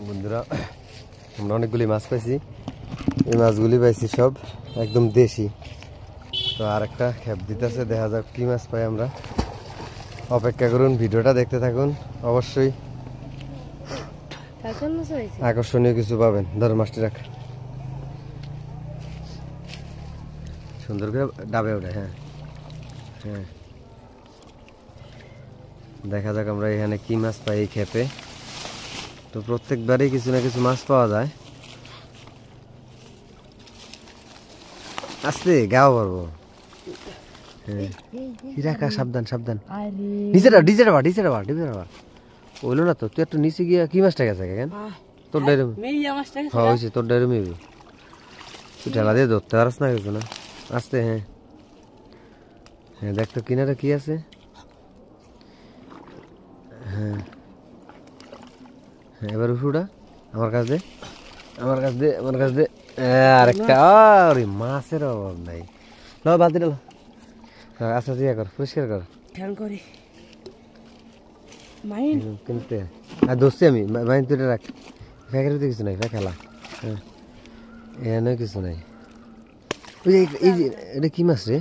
বন্ধুরা আমরা অনেকগুলি মাছ পাইছি, এই মাছগুলি পাইছি সব একদম দেশি। তো আর একটা খেপ দিতেছে, দেখা যাক কি মাছ পাই আমরা। অপেক্ষা করুন, ভিডিওটা দেখতে থাকুন, অবশ্যই আকর্ষণীয় কিছু পাবেন। ধর মাছটি রাখ, সুন্দর করে ডাবে ওঠে। হ্যাঁ হ্যাঁ, দেখা যাক আমরা এখানে কি মাছ পাই এই খেপে। তো প্রত্যেকবারই কিছু না কিছু মাছ পাওয়া যায়। আস্তে গাও পারবো। হ্যাঁ রাখা, সাবধান সাবধান, নিচে ওইলো না তো। তুই একটু নিচে গিয়া কি মাছটা গেছে কেন তোর ডাইরুম? হ্যাঁ হয়েছে, তোর ডাইরুম তুই ঠেলা দিয়ে ধরতে পারস না কিছু না। আস্তে। হ্যাঁ হ্যাঁ, দেখ তো কিনারে কি আছে। হ্যাঁ হ্যাঁ, এবার উঠুটা আমার কাছ দে, আমার কাছ দে, আমার কাছ দে। আরেকটা, আরে মাছের অভাব নাই। লো বালতি ডালো, আচ্ছা ইয়া কর, পরিষ্কার কর। কিনতে আর দোষছি আমি মাইন, তুই রাখ। ফ্যাকের কিছু নাই, ফ্যাকেলা। হ্যাঁ এখানে কিছু নাই। ওই যে এই যে এটা কি মাছ রে?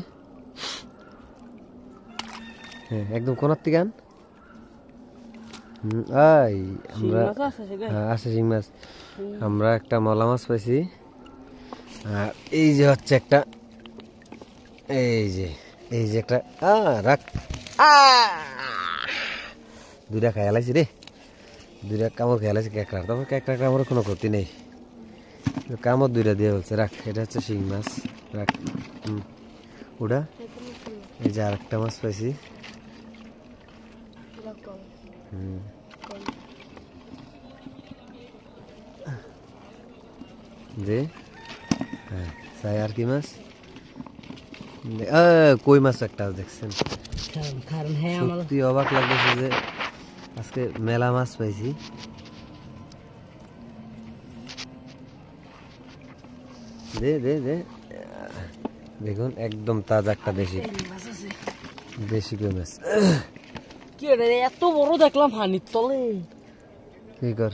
হ্যাঁ একদম কোনার থেকে আন। আমরা আছে শিং মাছ। আমরা একটা মলা মাছ পাইছি, আর এই যে হচ্ছে একটা, এই যে একটা রাখ। দুইটা খাই লাইছি রে, দুইটা কামড় খেয়ে লাইছি কেকড়ার। তবে কেকড়া কামড়ের কোনো ক্ষতি নেই, কামড় দুইটা দিয়ে বলছে। রাখ, এটা হচ্ছে শিং মাছ, রাখ। ওটা এই যে আরেকটা মাছ পাইছি। দে। হ্যাঁ চাই আর কি মাছ? কই মাছ একটা দেখছেন? সত্যি অবাক লাগতেছে যে আজকে মেলা মাছ পাইছি। দে দে দে, দেখুন একদম তাজা একটা দেশি কই মাছ। এত বড় দেখলাম পানির তলে। কি কর,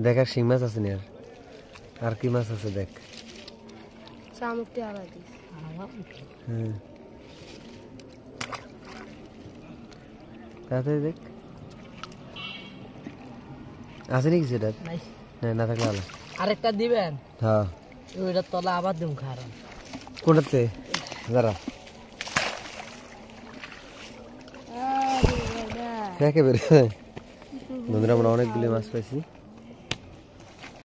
দেখ আর শিং মাছ আছে না? আর কি মাছ আছে দেখ। হ্যাঁ তাড়াতাড়ি দেখ, আছে নাকি সেটা? না থাকলে আলো আরেকটা দিবেন। হ্যাঁ ওইটার তলা আবার দিম খারাপ। কোনটাতে? দাঁড়া, বন্ধুরা আমরা অনেকগুলি মাছ পাইছি।